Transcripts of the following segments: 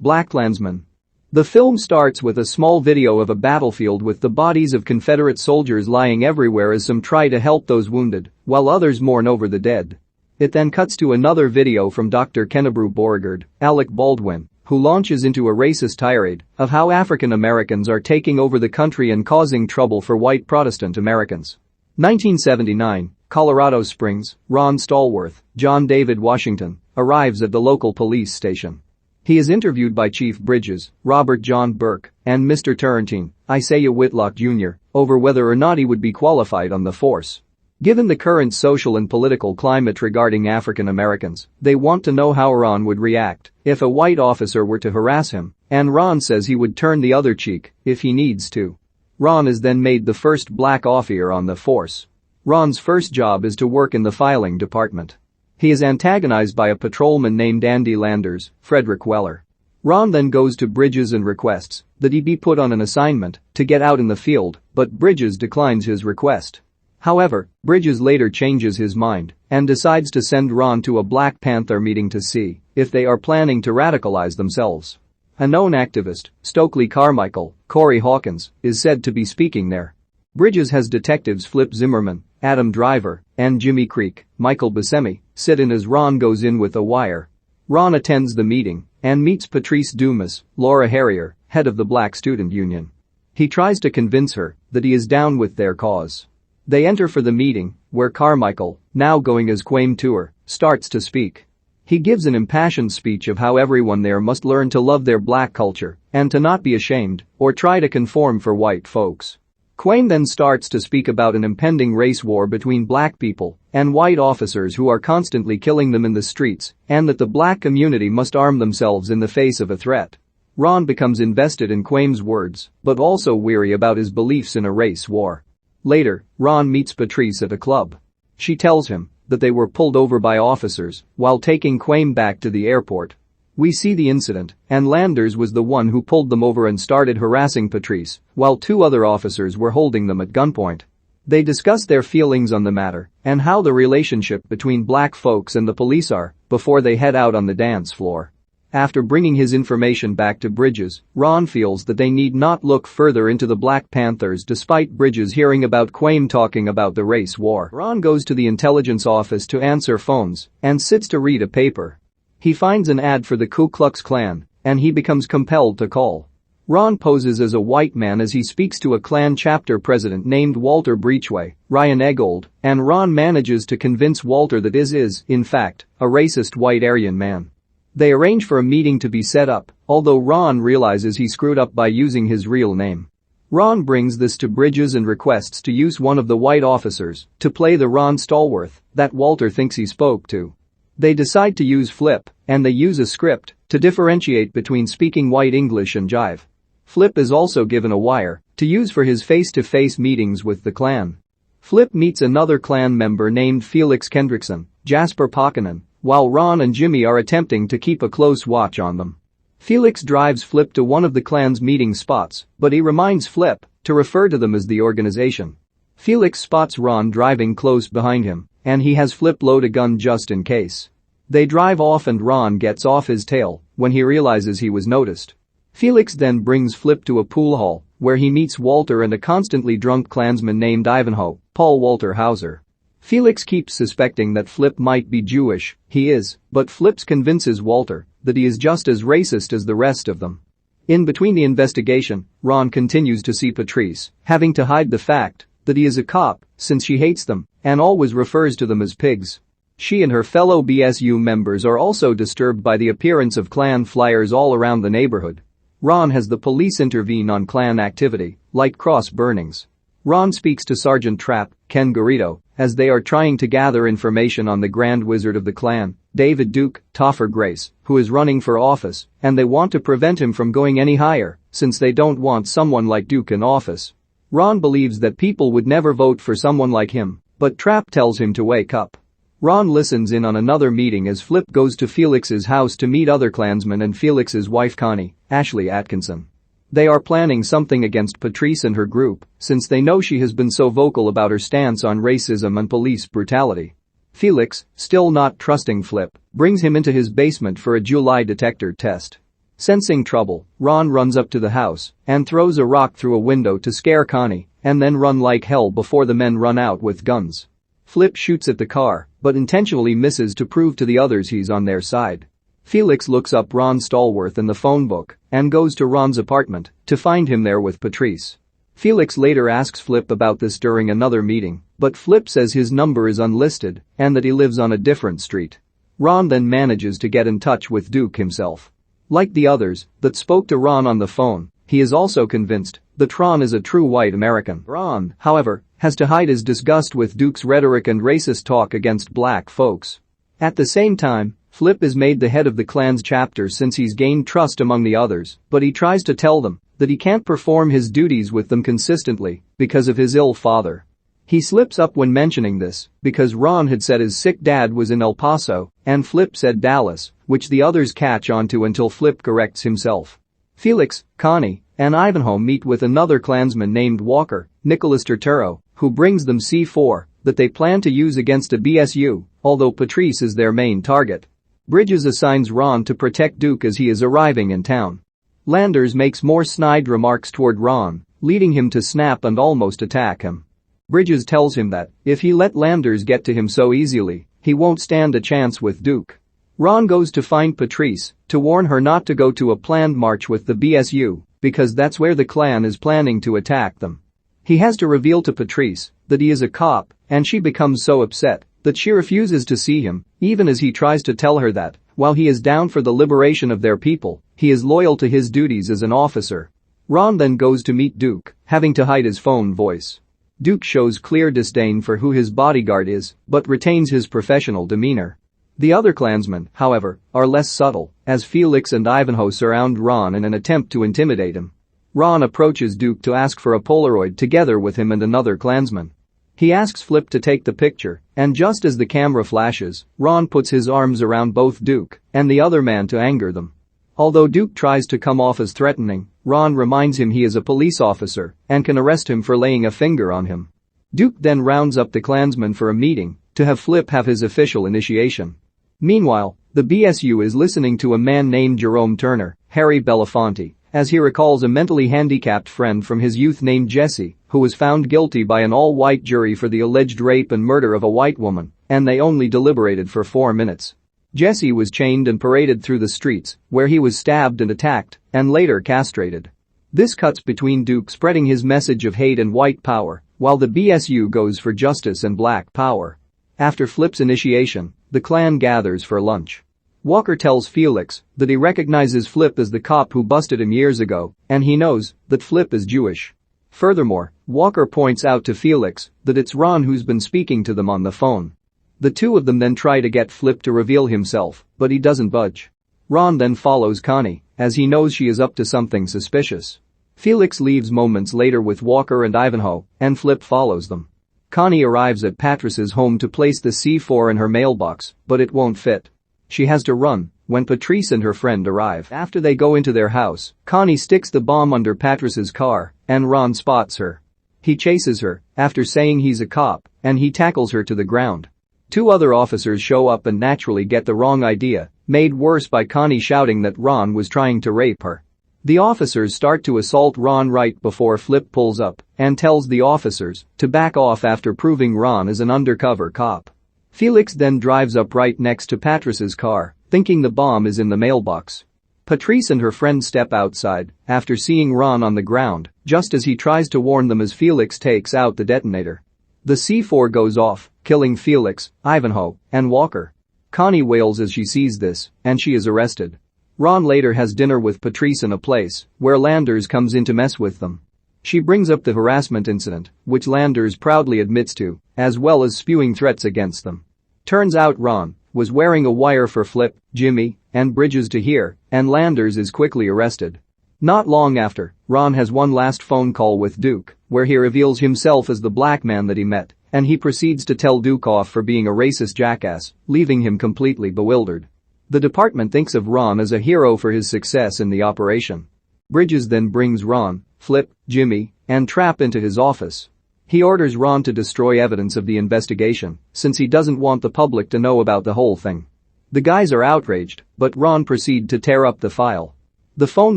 BlacKkLansman. The film starts with a small video of a battlefield with the bodies of Confederate soldiers lying everywhere as some try to help those wounded, while others mourn over the dead. It then cuts to another video from Dr. Kennebrew Beauregard, Alec Baldwin, who launches into a racist tirade of how African Americans are taking over the country and causing trouble for white Protestant Americans. 1979, Colorado Springs, Ron Stallworth, John David Washington, arrives at the local police station. He is interviewed by Chief Bridges, Robert John Burke, and Mr. Turrentine, Isiah Whitlock Jr., over whether or not he would be qualified on the force. Given the current social and political climate regarding African Americans, they want to know how Ron would react if a white officer were to harass him, and Ron says he would turn the other cheek if he needs to. Ron is then made the first black officer on the force. Ron's first job is to work in the filing department. He is antagonized by a patrolman named Andy Landers, Frederick Weller. Ron then goes to Bridges and requests that he be put on an assignment to get out in the field, but Bridges declines his request. However, Bridges later changes his mind and decides to send Ron to a Black Panther meeting to see if they are planning to radicalize themselves. A known activist, Stokely Carmichael, Corey Hawkins, is said to be speaking there. Bridges has detectives Flip Zimmerman, Adam Driver, and Jimmy Creek, Michael Buscemi, sit in as Ron goes in with a wire. Ron attends the meeting and meets Patrice Dumas, Laura Harrier, head of the Black Student Union. He tries to convince her that he is down with their cause. They enter for the meeting, where Carmichael, now going as Quame Tour, starts to speak. He gives an impassioned speech of how everyone there must learn to love their black culture and to not be ashamed or try to conform for white folks. Quame then starts to speak about an impending race war between black people and white officers who are constantly killing them in the streets, and that the black community must arm themselves in the face of a threat. Ron becomes invested in Quame's words, but also weary about his beliefs in a race war. Later, Ron meets Patrice at a club. She tells him that they were pulled over by officers while taking Quame back to the airport. We see the incident, and Landers was the one who pulled them over and started harassing Patrice, while two other officers were holding them at gunpoint. They discuss their feelings on the matter and how the relationship between black folks and the police are before they head out on the dance floor. After bringing his information back to Bridges, Ron feels that they need not look further into the Black Panthers despite Bridges hearing about Quame talking about the race war. Ron goes to the intelligence office to answer phones and sits to read a paper. He finds an ad for the Ku Klux Klan, and he becomes compelled to call. Ron poses as a white man as he speaks to a Klan chapter president named Walter Breachway, Ryan Eggold, and Ron manages to convince Walter that is, in fact, a racist white Aryan man. They arrange for a meeting to be set up, although Ron realizes he screwed up by using his real name. Ron brings this to Bridges and requests to use one of the white officers to play the Ron Stallworth that Walter thinks he spoke to. They decide to use Flip, and they use a script to differentiate between speaking white English and jive. Flip is also given a wire to use for his face-to-face meetings with the Klan. Flip meets another Klan member named Felix Kendrickson, Jasper Pääkkönen, while Ron and Jimmy are attempting to keep a close watch on them. Felix drives Flip to one of the Klan's meeting spots, but he reminds Flip to refer to them as the organization. Felix spots Ron driving close behind him, and he has Flip load a gun just in case. They drive off and Ron gets off his tail when he realizes he was noticed. Felix then brings Flip to a pool hall where he meets Walter and a constantly drunk Klansman named Ivanhoe, Paul Walter Hauser. Felix keeps suspecting that Flip might be Jewish, he is, but Flip convinces Walter that he is just as racist as the rest of them. In between the investigation, Ron continues to see Patrice, having to hide the fact that he is a cop since she hates them and always refers to them as pigs. She and her fellow BSU members are also disturbed by the appearance of Klan flyers all around the neighborhood. Ron has the police intervene on Klan activity, like cross burnings. Ron speaks to Sergeant Trapp, Ken Garrido, as they are trying to gather information on the Grand Wizard of the Klan, David Duke, Topher Grace, who is running for office, and they want to prevent him from going any higher, since they don't want someone like Duke in office. Ron believes that people would never vote for someone like him, but Trapp tells him to wake up. Ron listens in on another meeting as Flip goes to Felix's house to meet other Klansmen and Felix's wife Connie, Ashley Atkinson. They are planning something against Patrice and her group, since they know she has been so vocal about her stance on racism and police brutality. Felix, still not trusting Flip, brings him into his basement for a July detector test. Sensing trouble, Ron runs up to the house and throws a rock through a window to scare Connie and then run like hell before the men run out with guns. Flip shoots at the car but intentionally misses to prove to the others he's on their side. Felix looks up Ron Stallworth in the phone book and goes to Ron's apartment to find him there with Patrice. Felix later asks Flip about this during another meeting, but Flip says his number is unlisted and that he lives on a different street. Ron then manages to get in touch with Duke himself. Like the others that spoke to Ron on the phone, he is also convinced that Ron is a true white American. Ron, however, has to hide his disgust with Duke's rhetoric and racist talk against black folks. At the same time, Flip is made the head of the Klan's chapter since he's gained trust among the others, but he tries to tell them that he can't perform his duties with them consistently because of his ill father. He slips up when mentioning this because Ron had said his sick dad was in El Paso and Flip said Dallas, which the others catch onto until Flip corrects himself. Felix, Connie, and Ivanhoe meet with another Klansman named Walker, Nicholas Turturro, who brings them C4 that they plan to use against a BSU, although Patrice is their main target. Bridges assigns Ron to protect Duke as he is arriving in town. Landers makes more snide remarks toward Ron, leading him to snap and almost attack him. Bridges tells him that if he let Landers get to him so easily, he won't stand a chance with Duke. Ron goes to find Patrice to warn her not to go to a planned march with the BSU because that's where the Klan is planning to attack them. He has to reveal to Patrice that he is a cop and she becomes so upset that she refuses to see him even as he tries to tell her that, while he is down for the liberation of their people, he is loyal to his duties as an officer. Ron then goes to meet Duke, having to hide his phone voice. Duke shows clear disdain for who his bodyguard is but retains his professional demeanor. The other Klansmen, however, are less subtle as Felix and Ivanhoe surround Ron in an attempt to intimidate him. Ron approaches Duke to ask for a Polaroid together with him and another Klansman. He asks Flip to take the picture, and just as the camera flashes, Ron puts his arms around both Duke and the other man to anger them. Although Duke tries to come off as threatening, Ron reminds him he is a police officer and can arrest him for laying a finger on him. Duke then rounds up the Klansmen for a meeting to have Flip have his official initiation. Meanwhile, the BSU is listening to a man named Jerome Turner, Harry Belafonte, as he recalls a mentally handicapped friend from his youth named Jesse, who was found guilty by an all-white jury for the alleged rape and murder of a white woman, and they only deliberated for 4 minutes. Jesse was chained and paraded through the streets, where he was stabbed and attacked, and later castrated. This cuts between Duke spreading his message of hate and white power, while the BSU goes for justice and black power. After Flip's initiation, the Klan gathers for lunch. Walker tells Felix that he recognizes Flip as the cop who busted him years ago, and he knows that Flip is Jewish. Furthermore, Walker points out to Felix that it's Ron who's been speaking to them on the phone. The two of them then try to get Flip to reveal himself, but he doesn't budge. Ron then follows Connie, as he knows she is up to something suspicious. Felix leaves moments later with Walker and Ivanhoe, and Flip follows them. Connie arrives at Patrice's home to place the C4 in her mailbox, but it won't fit. She has to run when Patrice and her friend arrive. After they go into their house, Connie sticks the bomb under Patrice's car, and Ron spots her. He chases her after saying he's a cop, and he tackles her to the ground. 2 other officers show up and naturally get the wrong idea, made worse by Connie shouting that Ron was trying to rape her. The officers start to assault Ron right before Flip pulls up and tells the officers to back off after proving Ron is an undercover cop. Felix then drives up right next to Patrice's car, thinking the bomb is in the mailbox. Patrice and her friend step outside after seeing Ron on the ground, just as he tries to warn them as Felix takes out the detonator. The C4 goes off, killing Felix, Ivanhoe, and Walker. Connie wails as she sees this, and she is arrested. Ron later has dinner with Patrice in a place where Landers comes in to mess with them. She brings up the harassment incident, which Landers proudly admits to, as well as spewing threats against them. Turns out Ron was wearing a wire for Flip, Jimmy, and Bridges to hear, and Landers is quickly arrested. Not long after, Ron has one last phone call with Duke, where he reveals himself as the black man that he met, and he proceeds to tell Duke off for being a racist jackass, leaving him completely bewildered. The department thinks of Ron as a hero for his success in the operation. Bridges then brings Ron, Flip, Jimmy, and Trap into his office. He orders Ron to destroy evidence of the investigation, since he doesn't want the public to know about the whole thing. The guys are outraged, but Ron proceeds to tear up the file. The phone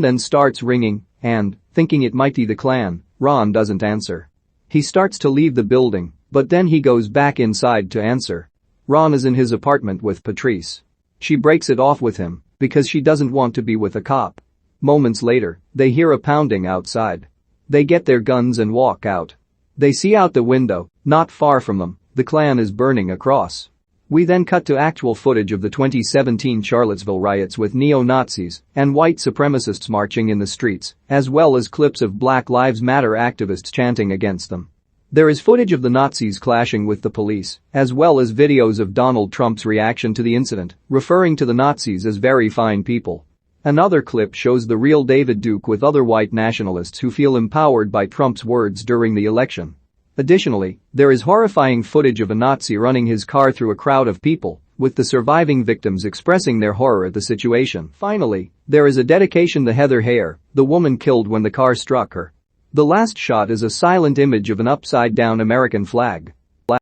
then starts ringing and, thinking it might be the Klan, Ron doesn't answer. He starts to leave the building, but then he goes back inside to answer. Ron is in his apartment with Patrice. She breaks it off with him because she doesn't want to be with a cop. Moments later, they hear a pounding outside. They get their guns and walk out. They see out the window, not far from them, the Klan is burning a cross. We then cut to actual footage of the 2017 Charlottesville riots with neo-Nazis and white supremacists marching in the streets, as well as clips of Black Lives Matter activists chanting against them. There is footage of the Nazis clashing with the police, as well as videos of Donald Trump's reaction to the incident, referring to the Nazis as very fine people. Another clip shows the real David Duke with other white nationalists who feel empowered by Trump's words during the election. Additionally, there is horrifying footage of a Nazi running his car through a crowd of people, with the surviving victims expressing their horror at the situation. Finally, there is a dedication to Heather Heyer, the woman killed when the car struck her. The last shot is a silent image of an upside-down American flag.